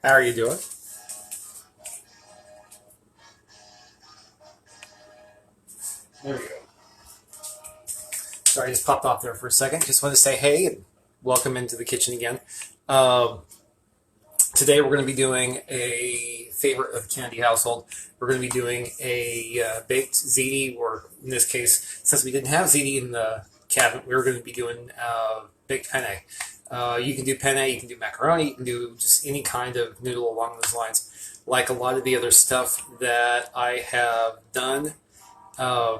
How are you doing? There we go. Sorry, I just popped off there for a second. Just want to say hey and welcome into the kitchen again. Um, Today we're going to be doing a favorite of the Kennedy household. We're going to be doing a baked ziti, or in this case, since we didn't have ziti in the cabinet, we were going to be doing baked penne. You can do penne, you can do macaroni, you can do just any kind of noodle along those lines. Like a lot of the other stuff that I have done, uh,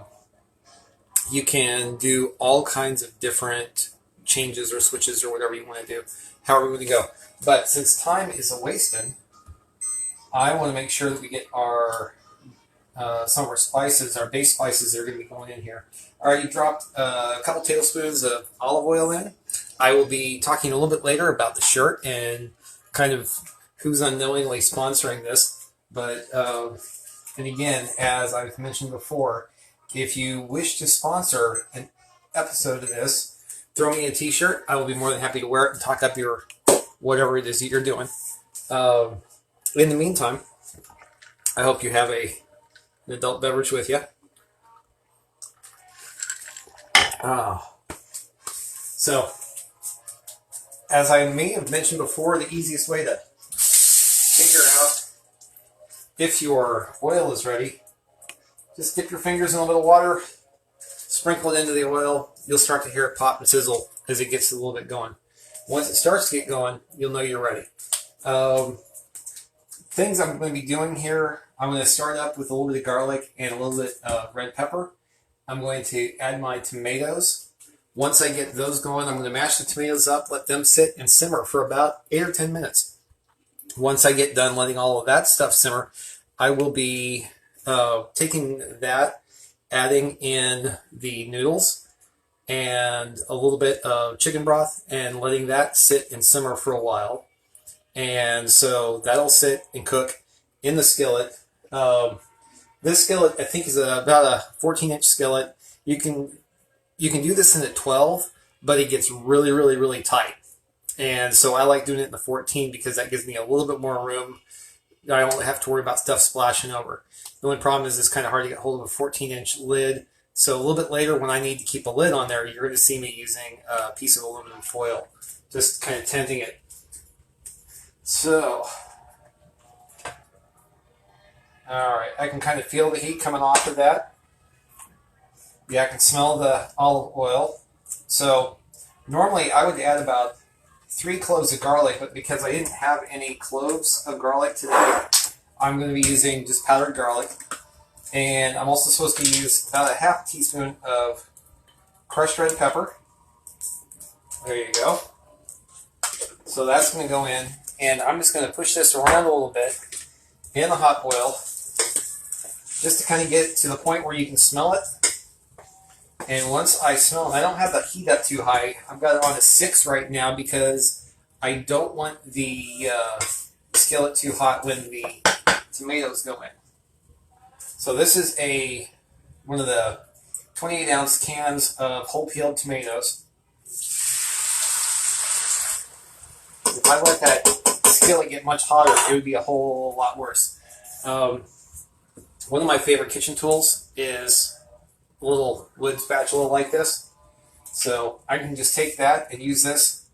you can do all kinds of different changes or switches or whatever you want to do, however you want to go. But since time is a wasting, I want to make sure that we get our some of our spices, our base spices that are going to be going in here. I already dropped a couple tablespoons of olive oil in. I will be talking a little bit later about the shirt and kind of who's unknowingly sponsoring this. But, and again, as I've mentioned before, if you wish to sponsor an episode of this, throw me a t-shirt. I will be more than happy to wear it and talk up your whatever it is that you're doing. In the meantime, I hope you have an adult beverage with you. So, as I may have mentioned before, the easiest way to figure out if your oil is ready, just dip your fingers in a little water, sprinkle it into the oil. You'll start to hear it pop and sizzle as it gets a little bit going. Once it starts to get going, you'll know you're ready. Things I'm going to be doing here, I'm going to start up with a little bit of garlic and a little bit of red pepper. I'm going to add my tomatoes. Once I get those going, I'm going to mash the tomatoes up, let them sit and simmer for about 8 or 10 minutes. Once I get done letting all of that stuff simmer, I will be taking that, adding in the noodles and a little bit of chicken broth and letting that sit and simmer for a while. And so that'll sit and cook in the skillet. This skillet, I think, is about a 14-inch skillet. You can do this in a 12, but it gets really, really, really tight. And so I like doing it in the 14 because that gives me a little bit more room. I don't have to worry about stuff splashing over. The only problem is it's kind of hard to get hold of a 14-inch lid. So a little bit later, when I need to keep a lid on there, you're going to see me using a piece of aluminum foil, just kind of tenting it. So, all right, I can kind of feel the heat coming off of that. Yeah, I can smell the olive oil. So normally I would add about 3 cloves of garlic, but because I didn't have any cloves of garlic today, I'm going to be using just powdered garlic. And I'm also supposed to use about a half teaspoon of crushed red pepper. There you go. So that's going to go in. And I'm just going to push this around a little bit in the hot oil just to kind of get to the point where you can smell it. And once I smell it, I don't have the heat up too high. I've got it on a 6 right now because I don't want the skillet too hot when the tomatoes go in. So this is one of the 28-ounce cans of whole peeled tomatoes. If I let that skillet get much hotter, it would be a whole lot worse. One of my favorite kitchen tools is a little wood spatula like this. So I can just take that and use this,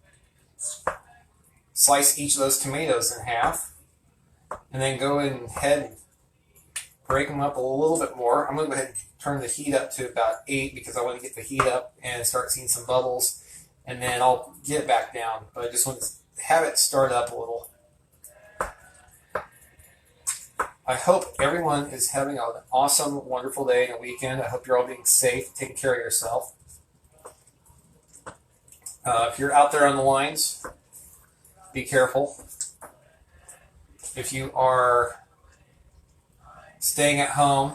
slice each of those tomatoes in half, and then go ahead and break them up a little bit more. I'm going to go ahead and turn the heat up to about 8 because I want to get the heat up and start seeing some bubbles, and then I'll get it back down. But I just want to have it start up a little. I hope everyone is having an awesome, wonderful day and a weekend. I hope you're all being safe, taking care of yourself. If you're out there on the lines, be careful. If you are staying at home,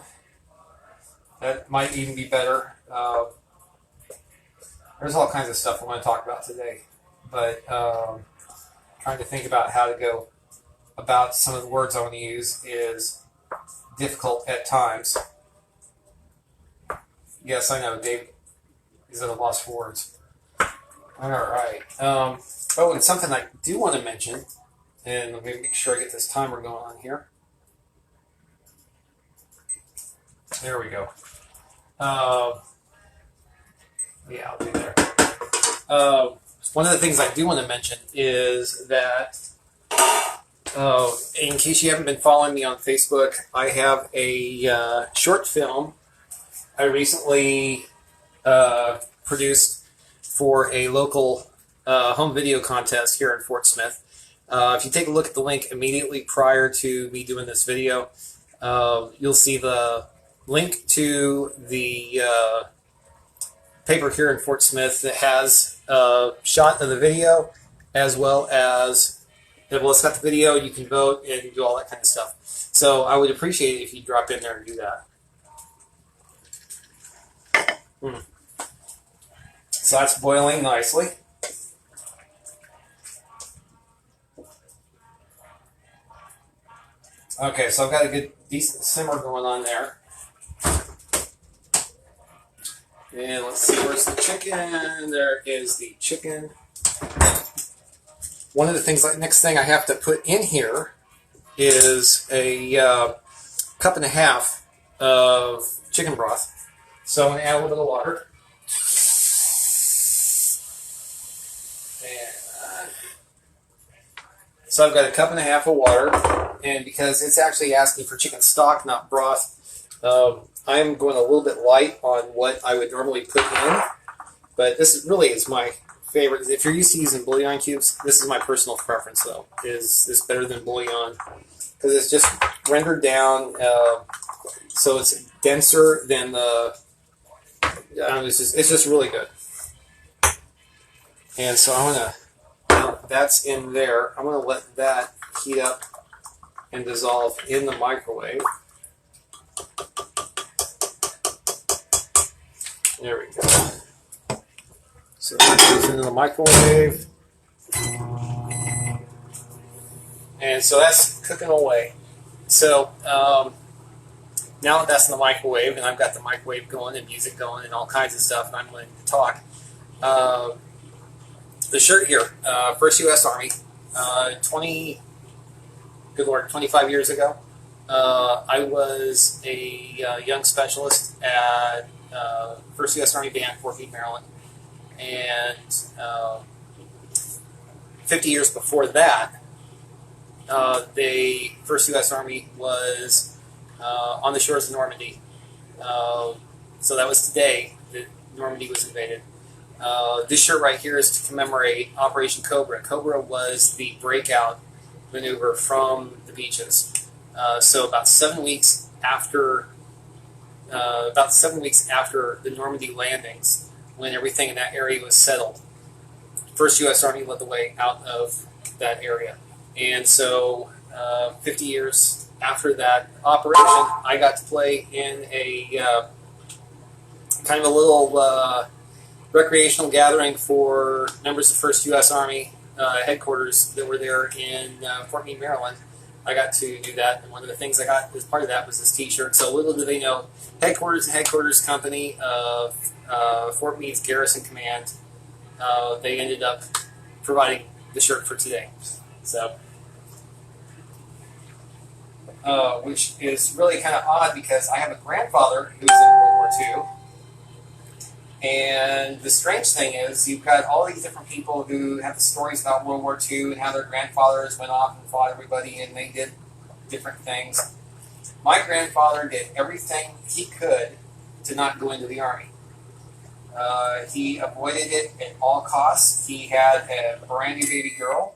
that might even be better. There's all kinds of stuff I want to talk about today, but trying to think about how to go about some of the words I want to use is difficult at times. Yes, I know, Dave is at a loss for words. All right. Oh, and something I do want to mention And let me make sure I get this timer going on here. There we go. Yeah, I'll do there. One of the things I do want to mention is that, in case you haven't been following me on Facebook, I have a short film I recently produced for a local home video contest here in Fort Smith. If you take a look at the link immediately prior to me doing this video, you'll see the link to the paper here in Fort Smith that has a shot of the video, as well as, it's got the video, you can vote and do all that kind of stuff. So I would appreciate it if you drop in there and do that. So that's boiling nicely. Okay, so I've got a good, decent simmer going on there. And let's see, where's the chicken? There is the chicken. One of the things, like next thing I have to put in here is a cup and a half of chicken broth. So I'm going to add a little bit of water. And so I've got a cup and a half of water, and because it's actually asking for chicken stock, not broth, I'm going a little bit light on what I would normally put in, but this really is my favorite. If you're used to using bouillon cubes, this is my personal preference, though. Is this better than bouillon? Because it's just rendered down, so it's denser than the. It's just really good. And so I'm gonna. Now that's in there. I'm gonna let that heat up and dissolve in the microwave. There we go. So that goes into the microwave. And so that's cooking away. So now that that's in the microwave, and I've got the microwave going and music going and all kinds of stuff, and I'm willing to talk. The shirt here, First U.S. Army, 25 years ago, I was a young specialist at First U.S. Army Band, Fort Meade, Maryland, and 50 years before that, the First U.S. Army was on the shores of Normandy. So that was today that Normandy was invaded. This shirt right here is to commemorate Operation Cobra. Cobra was the breakout maneuver from the beaches. So about 7 weeks after the Normandy landings, when everything in that area was settled, First U.S. Army led the way out of that area. And so 50 years after that operation, I got to play in a kind of a little recreational gathering for members of First U.S. Army headquarters that were there in Fort Meade, Maryland. I got to do that, and one of the things I got as part of that was this T-shirt. So little do they know, Headquarters and Headquarters Company of Fort Meade's Garrison Command, they ended up providing the shirt for today. So, which is really kind of odd because I have a grandfather who was in World War II. And the strange thing is, you've got all these different people who have the stories about World War II and how their grandfathers went off and fought everybody and they did different things. My grandfather did everything he could to not go into the Army. He avoided it at all costs. He had a brand new baby girl.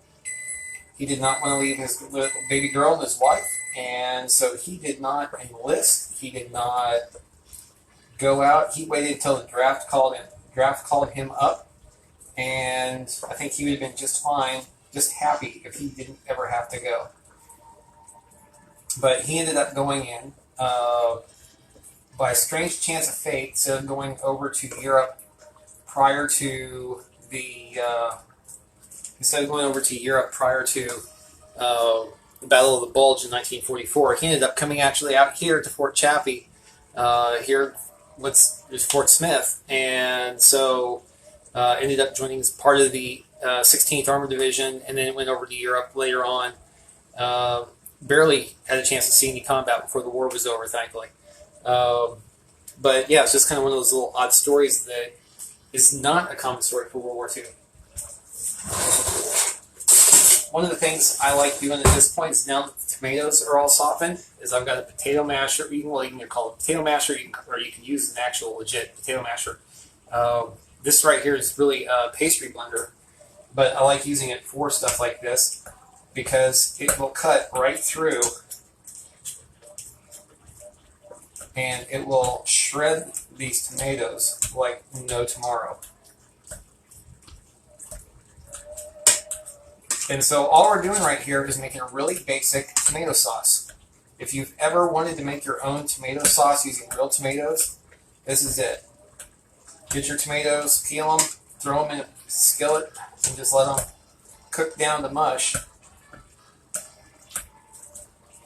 He did not want to leave his baby girl and his wife, and so he did not enlist. He did not go out. He waited until the draft called him up, and I think he would have been just fine, just happy if he didn't ever have to go. But he ended up going in by a strange chance of fate, instead of going over to Europe prior to the Battle of the Bulge in 1944. He ended up coming actually out here to Fort Chaffee, here is Fort Smith, and so ended up joining as part of the 16th Armored Division, and then it went over to Europe later on. Barely had a chance to see any combat before the war was over, thankfully. But yeah, it's just kind of one of those little odd stories that is not a common story for World War II. One of the things I like doing at this point is now that the tomatoes are all softened, is I've got a potato masher. You can call it a potato masher, or you can use an actual legit potato masher. This right here is really a pastry blender, but I like using it for stuff like this because it will cut right through and it will shred these tomatoes like no tomorrow. And so all we're doing right here is making a really basic tomato sauce. If you've ever wanted to make your own tomato sauce using real tomatoes, this is it. Get your tomatoes, peel them, throw them in a skillet, and just let them cook down to mush.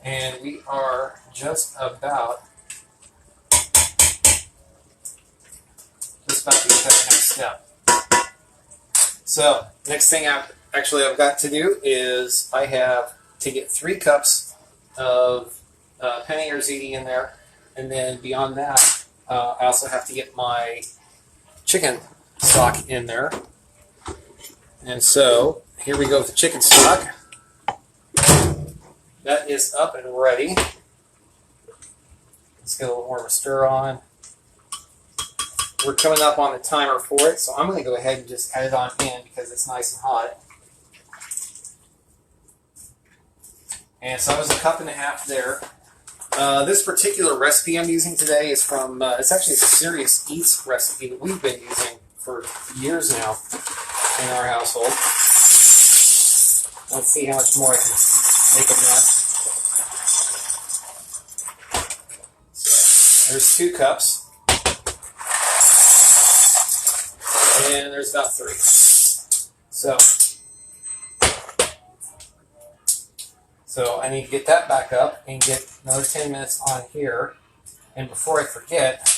And we are just about to get that next step. So, next thing I've got to do is I have to get 3 cups of penne or ziti in there, and then beyond that, I also have to get my chicken stock in there. And so here we go with the chicken stock. That is up and ready. Let's get a little more of a stir on. We're coming up on the timer for it, so I'm going to go ahead and just add it on in because it's nice and hot. And so it was 1.5 cups there. This particular recipe I'm using today is from, it's actually a Serious Eats recipe that we've been using for years now in our household. Let's see how much more I can make of that. So, there's 2 cups. And there's about 3. So I need to get that back up and get another 10 minutes on here. And before I forget,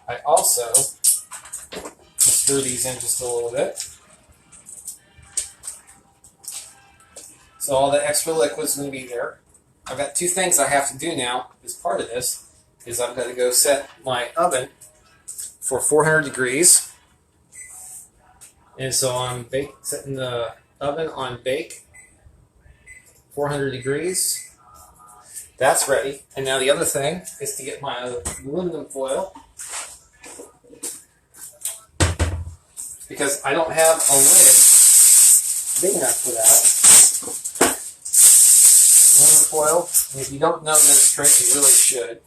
I also stir these in just a little bit. So all the extra liquid is going to be there. I've got 2 things I have to do now as part of this. Is I've got to go set my oven for 400 degrees. And so I'm setting the oven on bake. 400 degrees. That's ready. And now the other thing is to get my aluminum foil, because I don't have a lid big enough for that. Aluminum foil, and if you don't know this trick, you really should.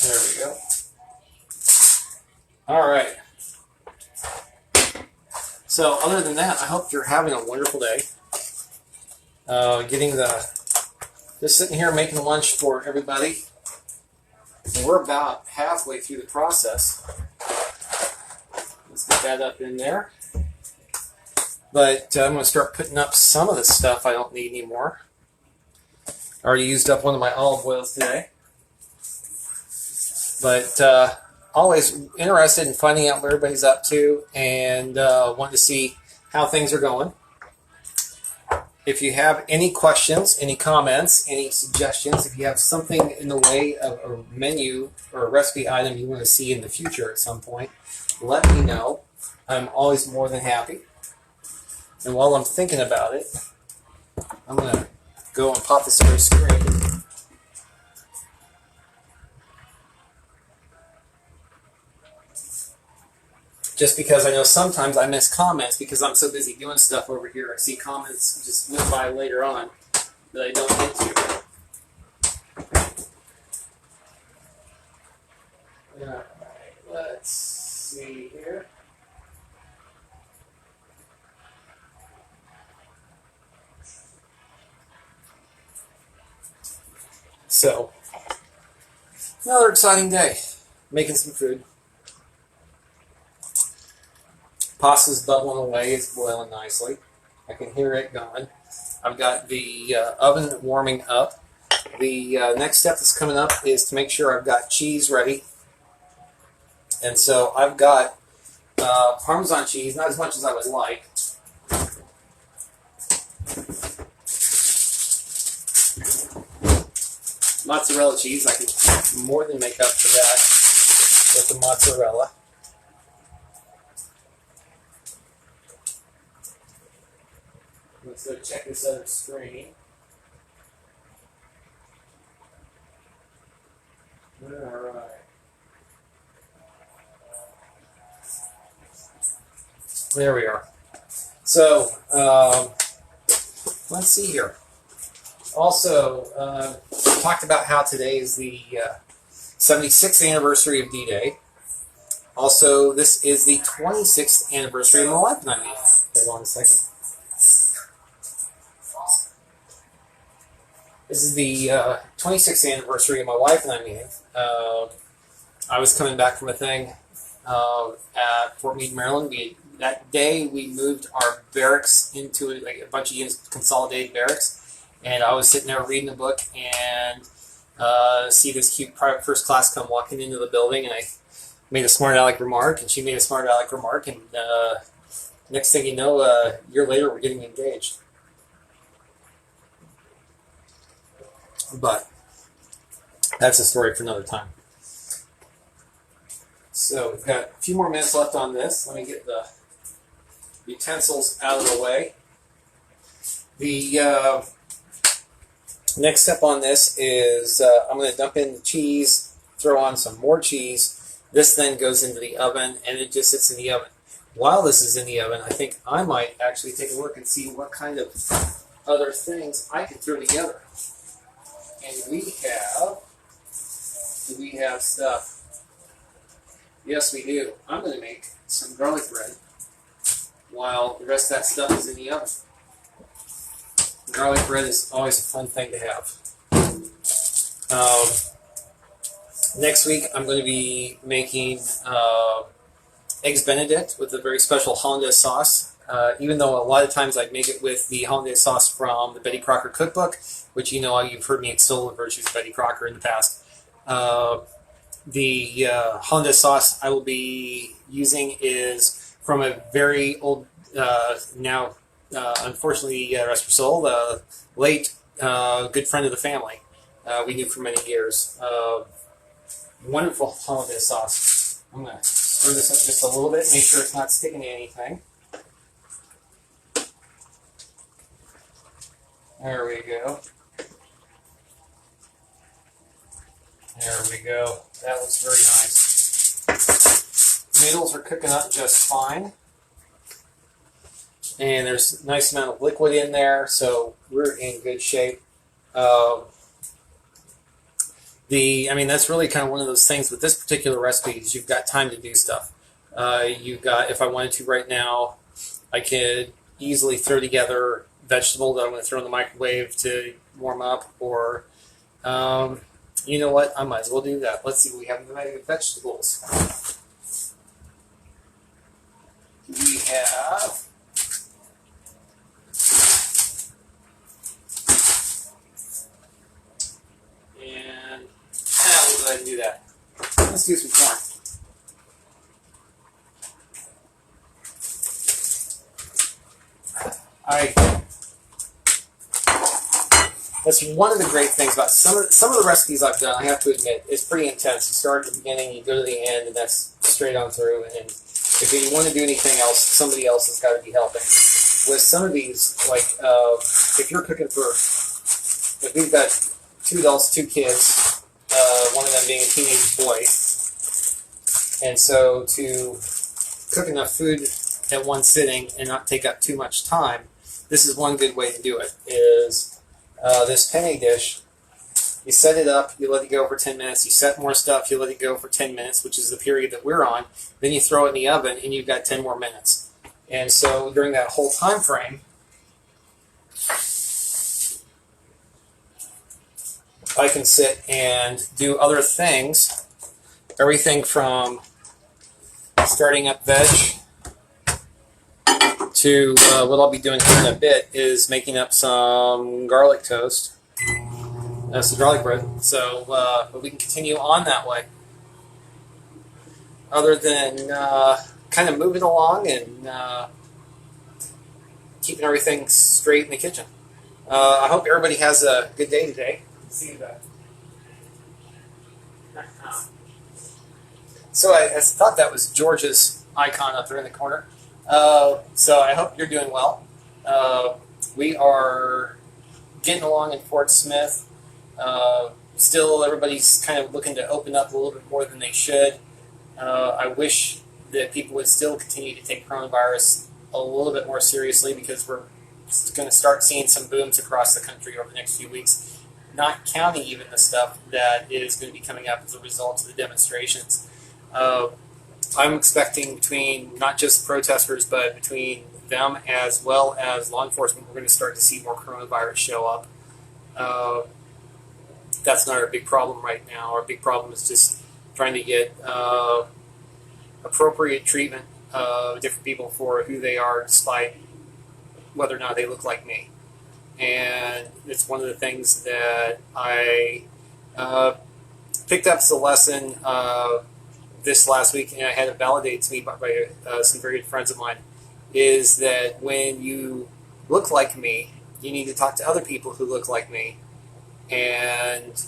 There we go. All right. So other than that, I hope you're having a wonderful day. Just sitting here making lunch for everybody. And we're about halfway through the process. Let's get that up in there. But I'm going to start putting up some of the stuff I don't need anymore. I already used up one of my olive oils today. But always interested in finding out what everybody's up to and want to see how things are going. If you have any questions, any comments, any suggestions, if you have something in the way of a menu or a recipe item you want to see in the future at some point, let me know. I'm always more than happy. And while I'm thinking about it, I'm going to go and pop this on the screen. Just because I know sometimes I miss comments because I'm so busy doing stuff over here. I see comments just whip by later on that I don't get to. Alright, let's see here. So, another exciting day. Making some food. Pasta's bubbling away. It's boiling nicely. I can hear it going. I've got the oven warming up. The next step that's coming up is to make sure I've got cheese ready. And so I've got Parmesan cheese, not as much as I would like. Mozzarella cheese, I can more than make up for that with the mozzarella. Let's go check this other screen. Alright. There we are. So, let's see here. Also, talked about how today is the 76th anniversary of D-Day. Also, this is the 26th anniversary of my wife and I meeting. Hold on a second. This is the 26th anniversary of my wife and I meeting. I was coming back from a thing at Fort Meade, Maryland. That day, we moved our barracks into a bunch of units, consolidated barracks, and I was sitting there reading a book and see this cute private first class come walking into the building, and I made a smart aleck remark, and she made a smart aleck remark, and next thing you know, a year later, we're getting engaged. But that's a story for another time. So we've got a few more minutes left on this. Let me get the utensils out of the way. The next step on this is I'm going to dump in the cheese, throw on some more cheese. This then goes into the oven, and it just sits in the oven. While this is in the oven, I think I might actually take a look and see what kind of other things I can throw together. And do we have stuff? Yes, we do. I'm going to make some garlic bread while the rest of that stuff is in the oven. Garlic bread is always a fun thing to have. Next week, I'm going to be making Eggs Benedict with a very special hollandaise sauce. Even though a lot of times I make it with the hollandaise sauce from the Betty Crocker cookbook, which you know you've heard me extol the virtues of Betty Crocker in the past. The hollandaise sauce I will be using is from a very old, now unfortunately rest her soul, late good friend of the family. We knew for many years. Wonderful hollandaise sauce. I'm going to stir this up just a little bit, make sure it's not sticking to anything. There we go. There we go. That looks very nice. Noodles are cooking up just fine. And there's a nice amount of liquid in there, so we're in good shape. That's really kind of one of those things with this particular recipe is you've got time to do stuff. If I wanted to right now, I could easily throw together vegetable that I'm going to throw in the microwave to warm up, or you know what, I might as well do that. Let's see what we have in the bag of vegetables. We have we'll go ahead and do that. Let's do some corn. That's one of the great things about some of the recipes I've done. I have to admit, it's pretty intense. You start at the beginning, you go to the end, and that's straight on through. And if you want to do anything else, somebody else has got to be helping. With some of these, like if you're cooking if we've got 2 adults, 2 kids, one of them being a teenage boy, and so to cook enough food at one sitting and not take up too much time, this is one good way to do it. Is this penne dish, you set it up, you let it go for 10 minutes, you set more stuff, you let it go for 10 minutes, which is the period that we're on, then you throw it in the oven and you've got 10 more minutes. And so during that whole time frame, I can sit and do other things, everything from starting up veg to what I'll be doing here in a bit is making up some garlic toast. That's the garlic bread. So, but we can continue on that way. other than kind of moving along and keeping everything straight in the kitchen. I hope everybody has a good day today. See that. So I thought that was George's icon up there in the corner. So I hope you're doing well. We are getting along in Fort Smith. Still, everybody's kind of looking to open up a little bit more than they should. I wish that people would still continue to take coronavirus a little bit more seriously, because we're going to start seeing some booms across the country over the next few weeks, not counting even the stuff that is going to be coming up as a result of the demonstrations. I'm expecting between not just protesters, but between them as well as law enforcement, we're going to start to see more coronavirus show up. That's not our big problem right now. Our big problem is just trying to get appropriate treatment of different people for who they are, despite whether or not they look like me. And it's one of the things that I picked up as a lesson this last week, and I had it validated to me by some very good friends of mine, is that when you look like me, you need to talk to other people who look like me and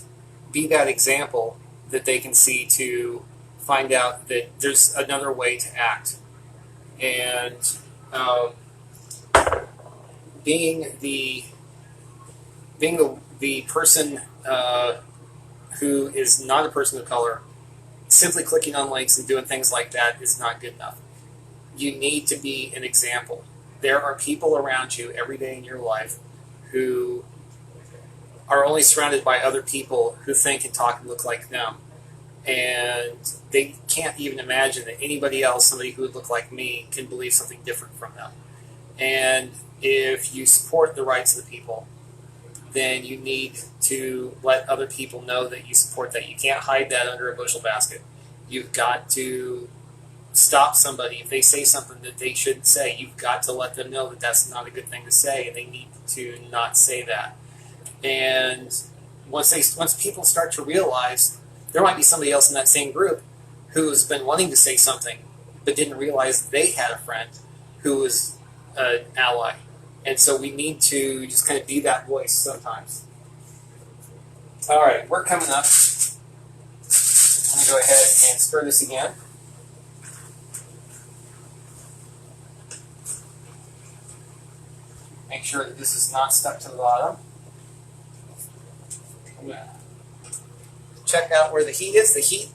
be that example that they can see to find out that there's another way to act. And being the person who is not a person of color, simply clicking on links and doing things like that is not good enough. You need to be an example. There are people around you every day in your life who are only surrounded by other people who think and talk and look like them. And they can't even imagine that anybody else, somebody who would look like me, can believe something different from them. And if you support the rights of the people, then you need to let other people know that you support that. You can't hide that under a bushel basket. You've got to stop somebody. If they say something that they shouldn't say, you've got to let them know that that's not a good thing to say, and they need to not say that. And once people start to realize, there might be somebody else in that same group who's been wanting to say something but didn't realize they had a friend who was an ally. And so we need to just kind of be that voice sometimes. All right, we're coming up. I'm going to go ahead and stir this again. Make sure that this is not stuck to the bottom. I'm going to check out where the heat is. The heat,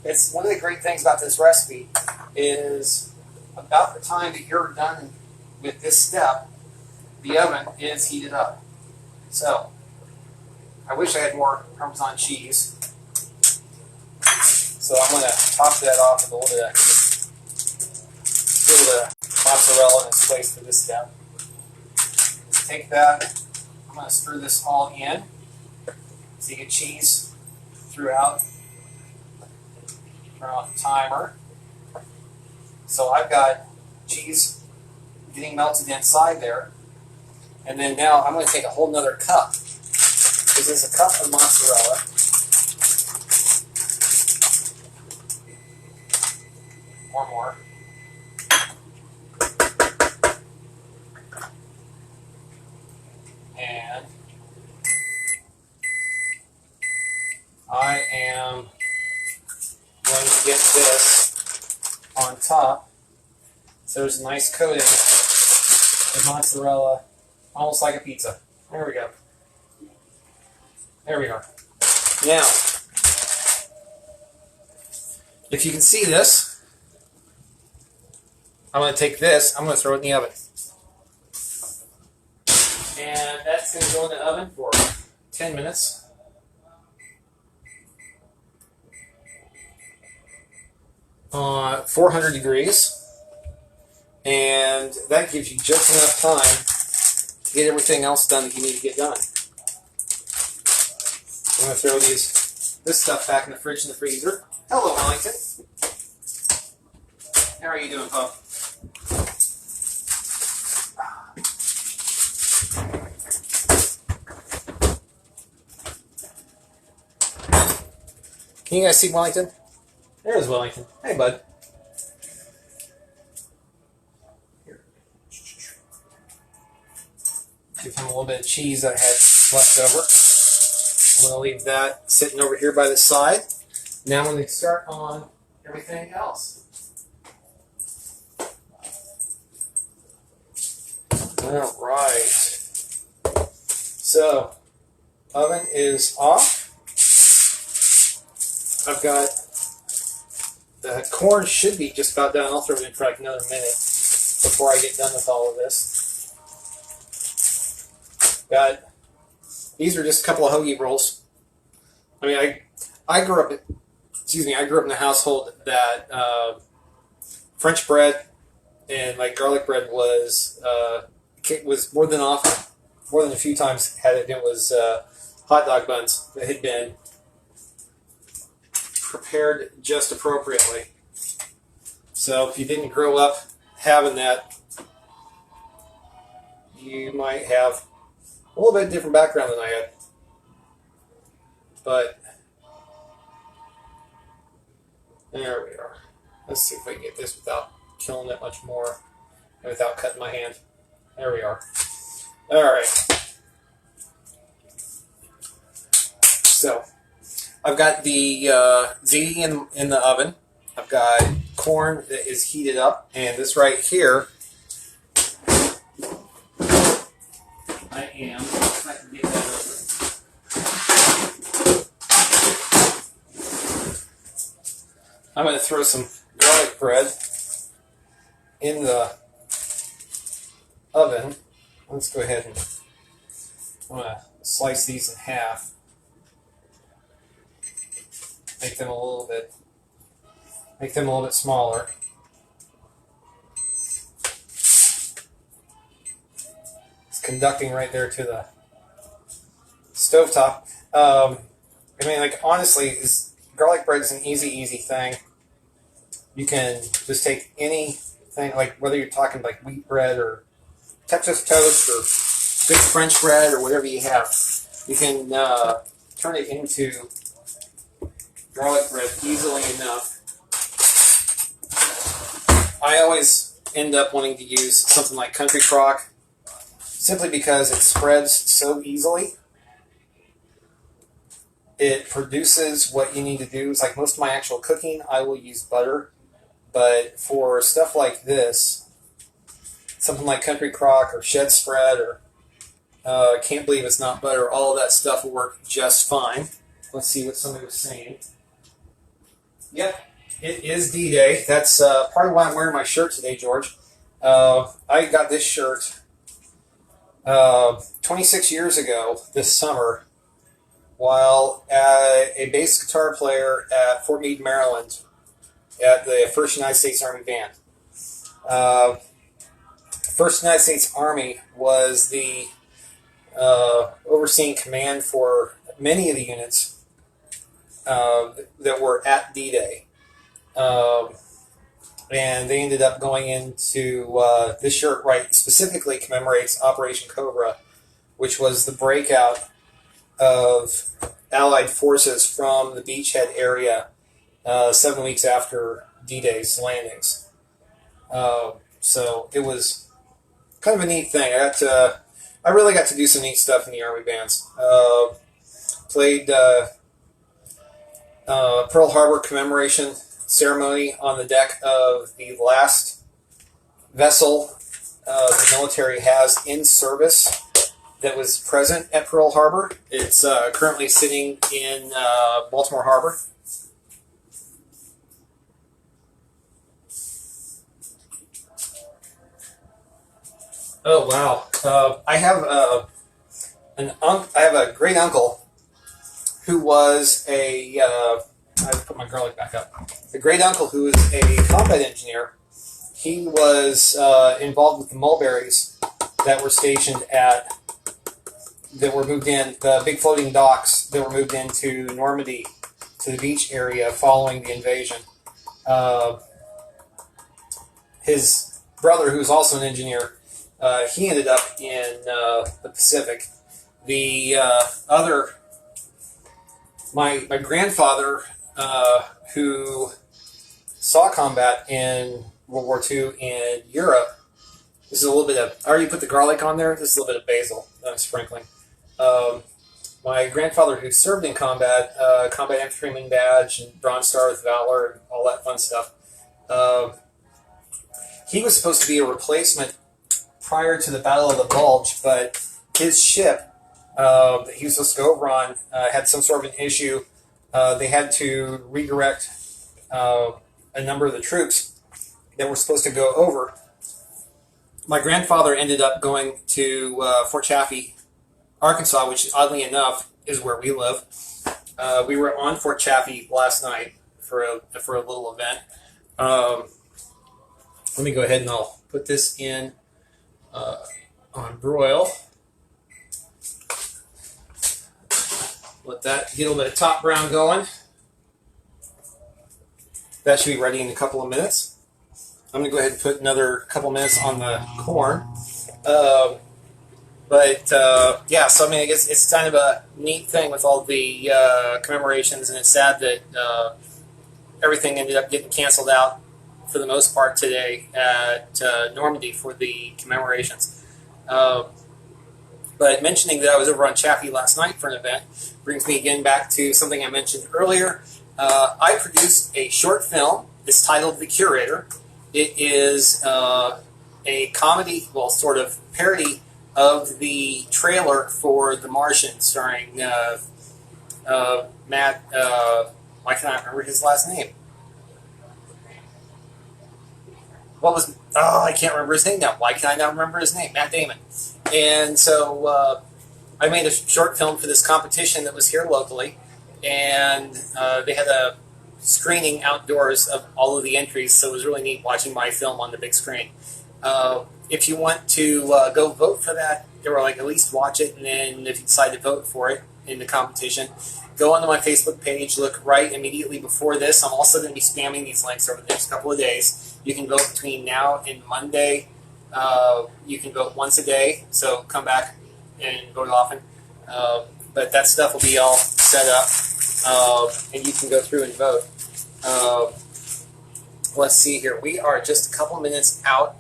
it's one of the great things about this recipe is about the time that you're done with this step, the oven is heated up. So, I wish I had more Parmesan cheese. So I'm going to top that off with a little bit of mozzarella in its place for this step. Take that, I'm going to stir this all in so you get cheese throughout. Turn off the timer. So I've got cheese getting melted inside there. And then now I'm going to take a whole nother cup. This is a cup of mozzarella. More. And I am going to get this on top so there's a nice coating of mozzarella, almost like a pizza. There we go. There we are. Now, if you can see this, I'm going to take this, I'm going to throw it in the oven. And that's going to go in the oven for 10 minutes. On 400 degrees. And that gives you just enough time to get everything else done that you need to get done. I'm going to throw this stuff back in the fridge and the freezer. Hello, Wellington. How are you doing, Pup? Can you guys see Wellington? There's Wellington. Hey, bud. Here. Give him a little bit of cheese I had left over. I'm going to leave that sitting over here by the side. Now I'm going to start on everything else. All right. So, oven is off. I've got the corn should be just about done. I'll throw it in for like another minute before I get done with all of this. Got these are just a couple of hoagie rolls. I mean, I grew up. I grew up in a household that French bread and like garlic bread was more than often, more than a few times had it. It was hot dog buns that had been prepared just appropriately. So if you didn't grow up having that, you might have a little bit different background than I had. But there we are. Let's see if I can get this without killing it much more and without cutting my hand. There we are. All right. So I've got the ziti in the oven. I've got corn that is heated up, and this right here, I am. If I can get that open. I'm going to throw some garlic bread in the oven. Let's go ahead and I'm going to slice these in half. Make them a little bit smaller. It's conducting right there to the stovetop. I mean, like, honestly, garlic bread is an easy thing. You can just take anything, like whether you're talking like wheat bread or Texas toast or good French bread or whatever you have, you can turn it into garlic bread easily enough. I always end up wanting to use something like country crock simply because it spreads so easily. It produces what you need to do. It's like most of my actual cooking, I will use butter. But for stuff like this, something like country crock or shed spread or can't believe it's not butter, all of that stuff will work just fine. Let's see what somebody was saying. Yep, it is D-Day. That's part of why I'm wearing my shirt today, George. I got this shirt 26 years ago this summer while a bass guitar player at Fort Meade, Maryland at the 1st United States Army Band. 1st United States Army was the overseeing command for many of the units that were at D-Day. And they ended up going into this shirt right specifically commemorates Operation Cobra, which was the breakout of Allied forces from the beachhead area 7 weeks after D-Day's landings. So it was kind of a neat thing. I really got to do some neat stuff in the Army bands. Played Pearl Harbor commemoration ceremony on the deck of the last vessel the military has in service that was present at Pearl Harbor. It's currently sitting in Baltimore Harbor. Oh wow! I have a great uncle who was I put my garlic back up. A great uncle who was a combat engineer. He was involved with the mulberries that were stationed that were moved in, the big floating docks that were moved into Normandy, to the beach area following the invasion. His brother, who was also an engineer, he ended up in the Pacific. The my grandfather, who saw combat in World War II in Europe. This is a little bit of, I already put the garlic on there. This is a little bit of basil that I'm sprinkling. My grandfather, who served in combat, combat infantryman badge and Bronze Star with Valor and all that fun stuff. He was supposed to be a replacement prior to the Battle of the Bulge, but his ship that he was supposed to go over on had some sort of an issue. They had to redirect a number of the troops that were supposed to go over. My grandfather ended up going to Fort Chaffee, Arkansas, which oddly enough is where we live. We were on Fort Chaffee last night for a little event. Let me go ahead and I'll put this in on broil. Let that get a little bit of top brown going. That should be ready in a couple of minutes. I'm going to go ahead and put another couple minutes on the corn. Yeah, so I mean, I guess it's kind of a neat thing with all the commemorations, and it's sad that everything ended up getting canceled out for the most part today at Normandy for the commemorations. But mentioning that I was over on Chaffee last night for an event brings me again back to something I mentioned earlier. I produced a short film. It's titled The Curator. It is a comedy, well, sort of parody of the trailer for The Martian, starring Matt. Why can't I remember his last name? I can't remember his name now. Why can I not remember his name? Matt Damon. And so I made a short film for this competition that was here locally, and they had a screening outdoors of all of the entries, so it was really neat watching my film on the big screen. If you want to go vote for that, or like at least watch it, and then if you decide to vote for it in the competition, go onto my Facebook page, look right immediately before this. I'm also going to be spamming these links over the next couple of days. You can vote between now and Monday. You can vote once a day, so come back and vote often. But that stuff will be all set up, and you can go through and vote. Let's see here. We are just a couple minutes out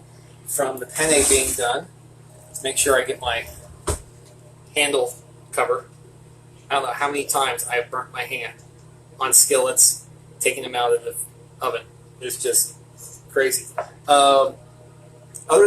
from the penne being done. Let's make sure I get my handle cover. I don't know how many times I've burnt my hand on skillets, taking them out of the oven. It's just crazy. Other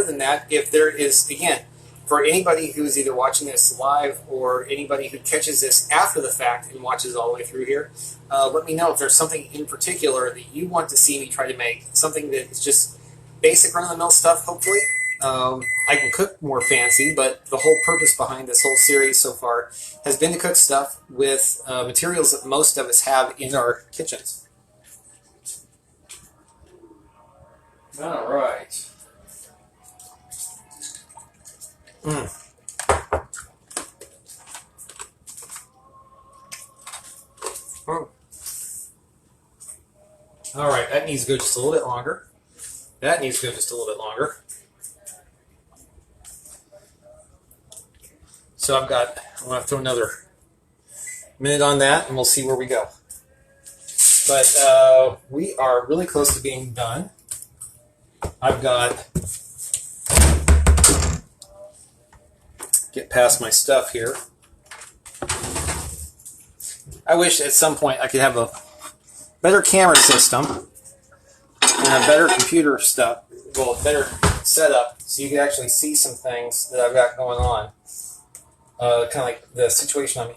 than that, if there is, again, for anybody who's either watching this live or anybody who catches this after the fact and watches all the way through here, let me know if there's something in particular that you want to see me try to make. Something that is just basic run-of-the-mill stuff, hopefully. I can cook more fancy, but the whole purpose behind this whole series so far has been to cook stuff with materials that most of us have in our kitchens. All right. All right, that needs to go just a little bit longer. That needs to go just a little bit longer. So I'm going to throw another minute on that, and we'll see where we go. But we are really close to being done. I've got, get past my stuff here. I wish at some point I could have a better camera system and a better computer stuff, well, a better setup, so you can actually see some things that I've got going on. Kind of like the situation I'm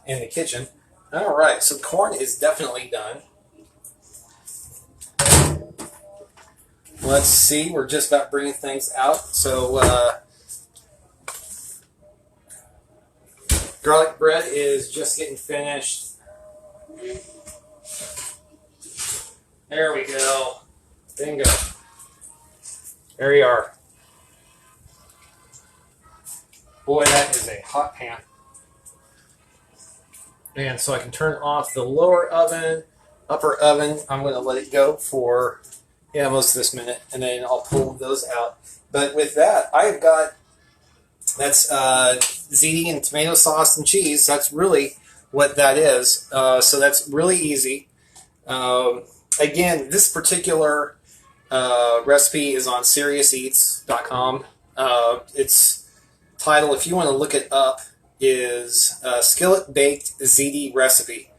in the kitchen. All right, so corn is definitely done. Let's see, we're just about bringing things out. So garlic bread is just getting finished. There we go. Bingo. There you are. Boy, that is a hot pan. And so I can turn off the lower oven, upper oven. I'm going to let it go for most of this minute, and then I'll pull those out. But with that, I've got, that's ziti and tomato sauce and cheese. That's really what that is. So that's really easy. again, this particular recipe is on SeriousEats.com. Its title, if you want to look it up, is Skillet Baked Ziti Recipe.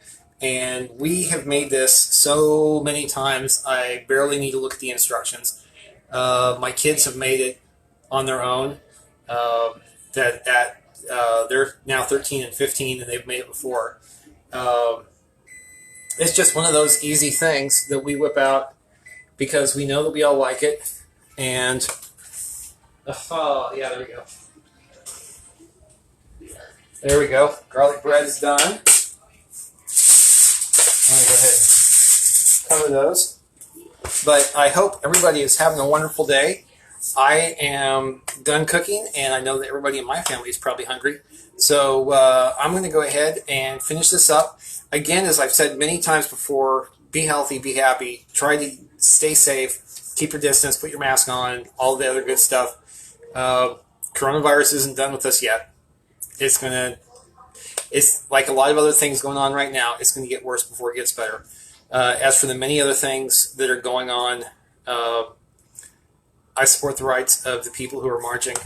And we have made this so many times, I barely need to look at the instructions. My kids have made it on their own. They're now 13 and 15, and they've made it before. It's just one of those easy things that we whip out because we know that we all like it. And yeah, there we go. There we go. Garlic bread is done. I'm going to go ahead and cover those. But I hope everybody is having a wonderful day. I am done cooking, and I know that everybody in my family is probably hungry. So I'm going to go ahead and finish this up. Again, as I've said many times before, be healthy, be happy, try to stay safe, keep your distance, put your mask on, all the other good stuff. Coronavirus isn't done with us yet. It's like a lot of other things going on right now. It's going to get worse before it gets better. As for the many other things that are going on, I support the rights of the people who are marching.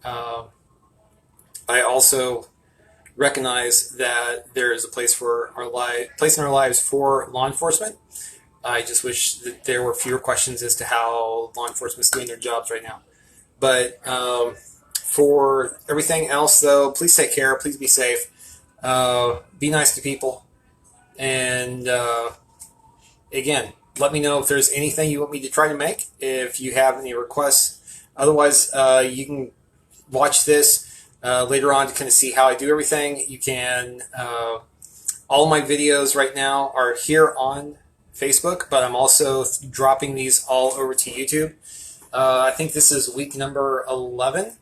I also recognize that there is a place in our lives for law enforcement. I just wish that there were fewer questions as to how law enforcement is doing their jobs right now. But for everything else, though, please take care. Please be safe. Be nice to people. And again, let me know if there's anything you want me to try to make, if you have any requests. Otherwise, you can watch this later on to kind of see how I do everything. You can, all of my videos right now are here on Facebook, but I'm also dropping these all over to YouTube. I think this is week number 11,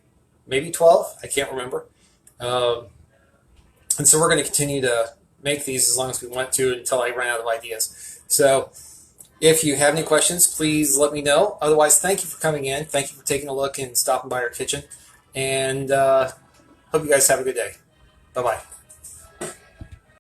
maybe 12. I can't remember. And so we're going to continue to make these as long as we want to until I run out of ideas. So if you have any questions, please let me know. Otherwise, thank you for coming in. Thank you for taking a look and stopping by our kitchen. And hope you guys have a good day. Bye-bye.